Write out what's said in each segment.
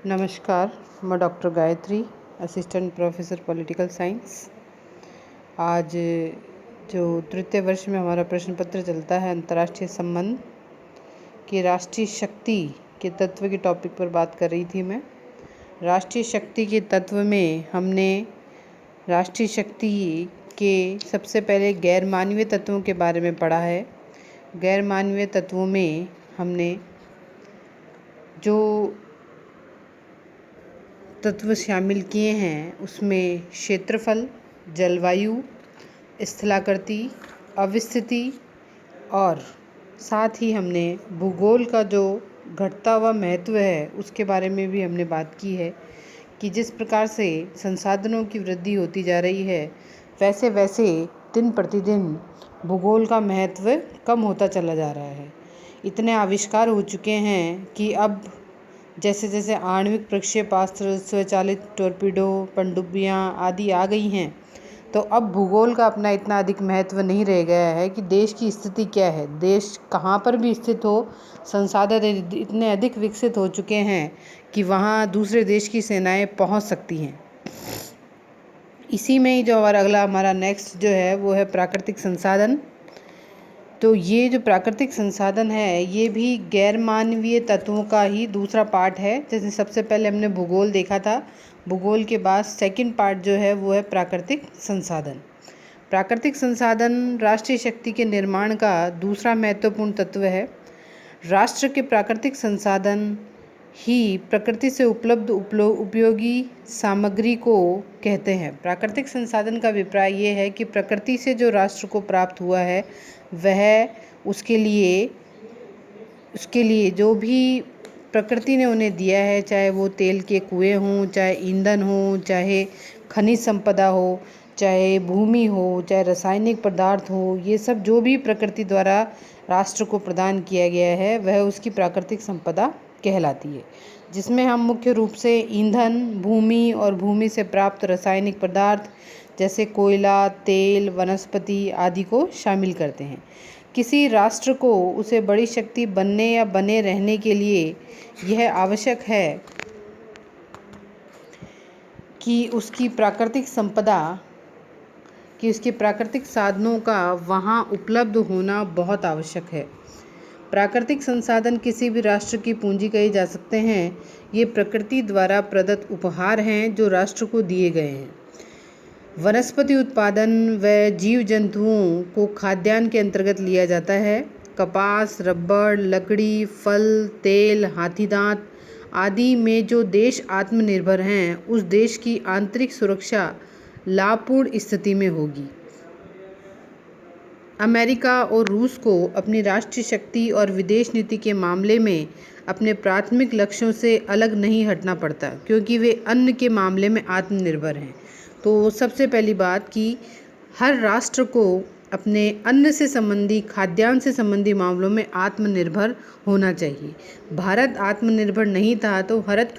नमस्कार, मैं doctor Gayatri, assistant professor political science. आज जो तृतीय वर्ष में हमारा प्रश्न पत्र चलता है अंतर्राष्ट्रीय संबंध की राष्ट्रीय शक्ति के तत्व के टॉपिक पर बात कर रही थी मैं। राष्ट्रीय शक्ति के तत्व में हमने राष्ट्रीय शक्ति के सबसे पहले गैर मानवीय तत्वों के बारे में पढ़ा है। गैर मानवीय तत्वों में हमने जो तत्व शामिल किए हैं उसमें क्षेत्रफल, जलवायु, स्थलाकृति, अवस्थिति और साथ ही हमने भूगोल का जो घटता हुआ महत्व है उसके बारे में भी हमने बात की है कि जिस प्रकार से संसाधनों की वृद्धि होती जा रही है वैसे वैसे दिन प्रतिदिन भूगोल का महत्व कम होता चला जा रहा है। इतने आविष्कार हो चुके हैं कि अब जैसे जैसे आणविक प्रक्षेपास्त्र, स्वचालित टॉर्पीडो, पनडुब्बियाँ आदि आ गई हैं, तो अब भूगोल का अपना इतना अधिक महत्व नहीं रह गया है कि देश की स्थिति क्या है। देश कहाँ पर भी स्थित हो, संसाधन इतने अधिक विकसित हो चुके हैं कि वहाँ दूसरे देश की सेनाएं पहुँच सकती हैं। इसी में ही जो हमारा नेक्स्ट जो है वो है प्राकृतिक संसाधन। तो ये जो प्राकृतिक संसाधन है ये भी गैर मानवीय तत्वों का ही दूसरा पार्ट है। जैसे सबसे पहले हमने भूगोल देखा था, भूगोल के बाद सेकंड पार्ट जो है वो है प्राकृतिक संसाधन। प्राकृतिक संसाधन राष्ट्रीय शक्ति के निर्माण का दूसरा महत्वपूर्ण तत्व है। राष्ट्र के प्राकृतिक संसाधन ही प्रकृति से उपलब्ध उपयोगी सामग्री को कहते हैं। प्राकृतिक संसाधन का अभिप्राय ये है कि प्रकृति से जो राष्ट्र को प्राप्त हुआ है वह उसके लिए जो भी प्रकृति ने उन्हें दिया है, चाहे वो तेल के कुएं हों, चाहे ईंधन हो, चाहे खनिज संपदा हो, चाहे भूमि हो, चाहे रासायनिक पदार्थ हो, ये सब जो भी प्रकृति द्वारा राष्ट्र को प्रदान किया गया है वह उसकी प्राकृतिक संपदा कहलाती है, जिसमें हम मुख्य रूप से ईंधन, भूमि और भूमि से प्राप्त रासायनिक पदार्थ जैसे कोयला, तेल, वनस्पति आदि को शामिल करते हैं। किसी राष्ट्र को उसे बड़ी शक्ति बनने या बने रहने के लिए यह आवश्यक है कि उसकी प्राकृतिक साधनों का वहाँ उपलब्ध होना बहुत आवश्यक है। प्राकृतिक संसाधन किसी भी राष्ट्र की पूंजी कहे जा सकते हैं। ये प्रकृति द्वारा प्रदत्त उपहार हैं जो राष्ट्र को दिए गए हैं। वनस्पति उत्पादन व जीव जंतुओं को खाद्यान्न के अंतर्गत लिया जाता है। कपास, रबड़, लकड़ी, फल, तेल, हाथीदांत आदि में जो देश आत्मनिर्भर हैं उस देश की आंतरिक सुरक्षा लाभपूर्ण स्थिति में होगी। अमेरिका और रूस को अपनी राष्ट्रीय शक्ति और विदेश नीति के मामले में अपने प्राथमिक लक्ष्यों से अलग नहीं हटना पड़ता, क्योंकि वे अन्न के मामले में आत्मनिर्भर हैं। तो सबसे पहली बात कि हर राष्ट्र को अपने अन्न से संबंधी, खाद्यान्न से संबंधी मामलों में आत्मनिर्भर होना चाहिए। भारत आत्मनिर्भर नहीं था तो हरित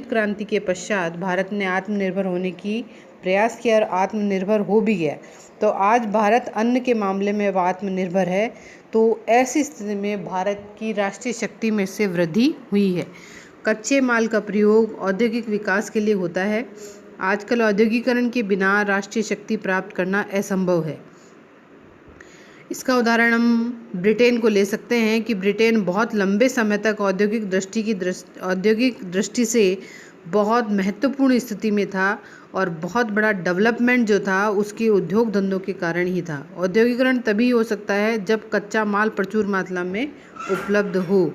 क्रांति के पश्चात भारत ने आत्मनिर्भर होने की प्रयास किया और आत्मनिर्भर हो भी गया। तो आज भारत अन्न के मामले में आत्मनिर्भर है। तो ऐसी स्थिति में भारत की राष्ट्रीय शक्ति में से वृद्धि हुई है। कच्चे माल का प्रयोग औद्योगिक विकास के लिए होता है। आजकल औद्योगिकरण के बिना राष्ट्रीय शक्ति प्राप्त करना असंभव है। इसका उदाहरण हम ब्रिटेन को ले सकते हैं कि ब्रिटेन बहुत लंबे समय तक औद्योगिक दृष्टि से बहुत महत्वपूर्ण स्थिति में था और बहुत बड़ा डेवलपमेंट जो था उसके उद्योग धंधों के कारण ही था। औद्योगिकरण तभी हो सकता है जब कच्चा माल प्रचुर मात्रा में उपलब्ध हो।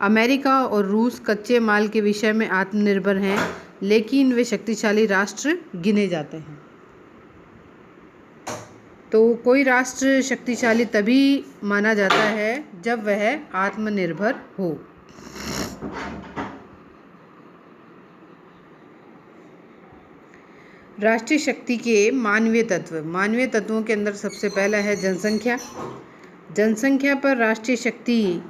अमेरिका और रूस कच्चे माल के विषय में आत्मनिर्भर हैं, लेकिन वे शक्तिशाली राष्ट्र गिने जाते हैं। तो कोई राष्ट्र शक्तिशाली तभी माना जाता है जब वह आत्मनिर्भर हो। राष्ट्रीय शक्ति के मानवीय तत्वों के अंदर सबसे पहला है जनसंख्या। जनसंख्या पर राष्ट्रीय शक्ति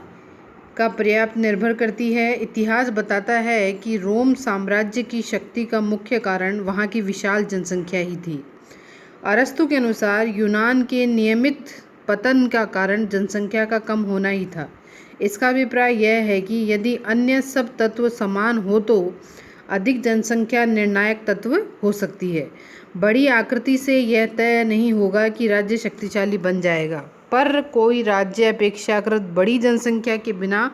का पर्याप्त निर्भर करती है। इतिहास बताता है कि रोम साम्राज्य की शक्ति का मुख्य कारण वहाँ की विशाल जनसंख्या ही थी। अरस्तु के अनुसार यूनान के नियमित पतन का कारण जनसंख्या का कम होना ही था। इसका अभिप्राय यह है कि यदि अन्य सब तत्व समान हो तो अधिक जनसंख्या निर्णायक तत्व हो सकती है। बड़ी आकृति से यह तय नहीं होगा कि राज्य शक्तिशाली बन जाएगा, पर कोई राज्य अपेक्षाकृत बड़ी जनसंख्या के बिना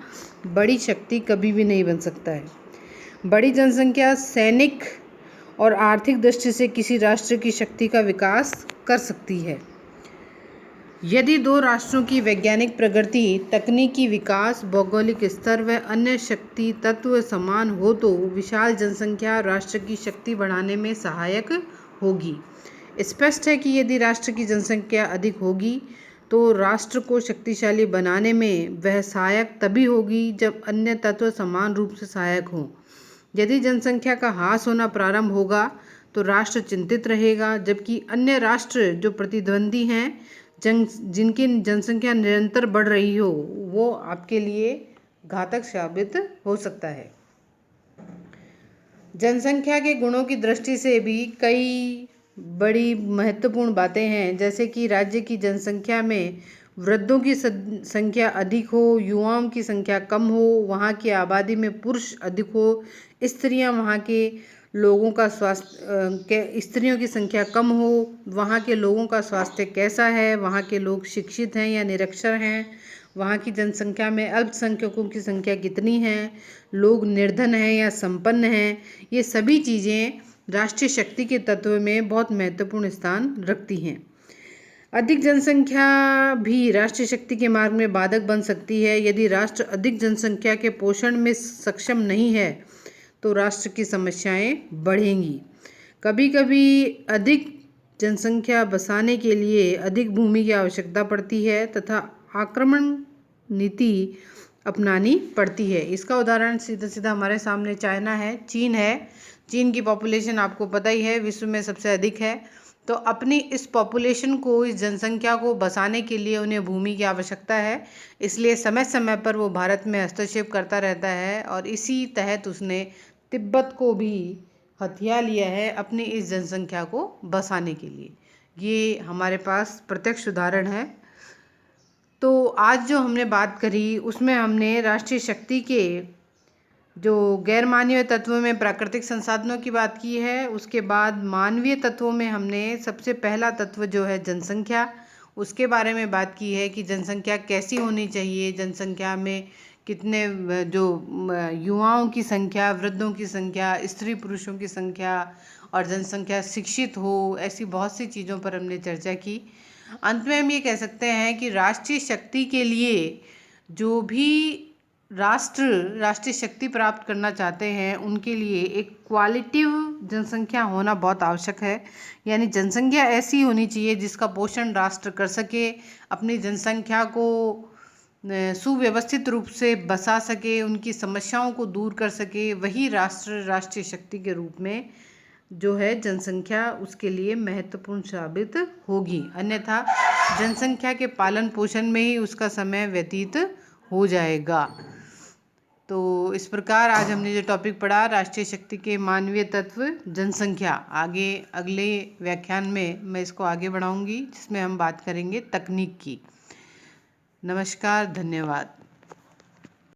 बड़ी शक्ति कभी भी नहीं बन सकता है। बड़ी जनसंख्या सैनिक और आर्थिक दृष्टि से किसी राष्ट्र की शक्ति का विकास कर सकती है। यदि दो राष्ट्रों की वैज्ञानिक प्रगति, तकनीकी विकास, भौगोलिक स्तर व अन्य शक्ति तत्व समान हो तो विशाल जनसंख्या राष्ट्र की शक्ति बढ़ाने में सहायक होगी। स्पष्ट है कि यदि राष्ट्र की जनसंख्या अधिक होगी तो राष्ट्र को शक्तिशाली बनाने में वह सहायक तभी होगी जब अन्य तत्व समान रूप से सहायक हों। यदि जनसंख्या का ह्रास होना प्रारंभ होगा तो राष्ट्र चिंतित रहेगा, जबकि अन्य राष्ट्र जो प्रतिद्वंदी हैं, जिनकी जनसंख्या निरंतर बढ़ रही हो, वो आपके लिए घातक साबित हो सकता है। जनसंख्या के गुणों की दृष्टि से भी कई बड़ी महत्वपूर्ण बातें हैं, जैसे कि राज्य की जनसंख्या में वृद्धों की संख्या अधिक हो, युवाओं की संख्या कम हो, वहाँ की आबादी में पुरुष अधिक हो, स्त्रियाँ वहाँ के लोगों का स्त्रियों की संख्या कम हो, वहाँ के लोगों का स्वास्थ्य कैसा है, वहाँ के लोग शिक्षित हैं या निरक्षर हैं, वहाँ की जनसंख्या में अल्पसंख्यकों की संख्या कितनी है, लोग निर्धन हैं या संपन्न हैं, ये सभी चीज़ें राष्ट्रीय शक्ति के तत्व में बहुत महत्वपूर्ण स्थान रखती हैं। अधिक जनसंख्या भी राष्ट्रीय शक्ति के मार्ग में बाधक बन सकती है। यदि राष्ट्र अधिक जनसंख्या के पोषण में सक्षम नहीं है तो राष्ट्र की समस्याएं बढ़ेंगी। कभी कभी अधिक जनसंख्या बसाने के लिए अधिक भूमि की आवश्यकता पड़ती है तथा आक्रमण नीति अपनानी पड़ती है। इसका उदाहरण सीधा सीधा हमारे सामने चाइना है, चीन है। चीन की पॉपुलेशन आपको पता ही है, विश्व में सबसे अधिक है। तो अपनी इस पॉपुलेशन को, इस जनसंख्या को बसाने के लिए उन्हें भूमि की आवश्यकता है, इसलिए समय समय पर वो भारत में हस्तक्षेप करता रहता है और इसी तहत उसने तिब्बत को भी हथिया लिया है अपनी इस जनसंख्या को बसाने के लिए। ये हमारे पास प्रत्यक्ष उदाहरण है। तो आज जो हमने बात करी उसमें हमने राष्ट्रीय शक्ति के जो गैर मानवीय तत्वों में प्राकृतिक संसाधनों की बात की है, उसके बाद मानवीय तत्वों में हमने सबसे पहला तत्व जो है जनसंख्या, उसके बारे में बात की है कि जनसंख्या कैसी होनी चाहिए, जनसंख्या में कितने जो युवाओं की संख्या, वृद्धों की संख्या, स्त्री पुरुषों की संख्या और जनसंख्या शिक्षित हो, ऐसी बहुत सी चीज़ों पर हमने चर्चा की। अंत में हम ये कह सकते हैं कि राष्ट्रीय शक्ति के लिए जो भी राष्ट्रीय शक्ति प्राप्त करना चाहते हैं उनके लिए एक क्वालिटिव जनसंख्या होना बहुत आवश्यक है। यानी जनसंख्या ऐसी होनी चाहिए जिसका पोषण राष्ट्र कर सके, अपनी जनसंख्या को सुव्यवस्थित रूप से बसा सके, उनकी समस्याओं को दूर कर सके। वही राष्ट्रीय शक्ति के रूप में जो है जनसंख्या उसके लिए महत्वपूर्ण साबित होगी, अन्यथा जनसंख्या के पालन पोषण में ही उसका समय व्यतीत हो जाएगा। तो इस प्रकार आज हमने जो टॉपिक पढ़ा, राष्ट्रीय शक्ति के मानवीय तत्व जनसंख्या, आगे अगले व्याख्यान में मैं इसको आगे बढ़ाऊंगी जिसमें हम बात करेंगे तकनीक की। नमस्कार, धन्यवाद।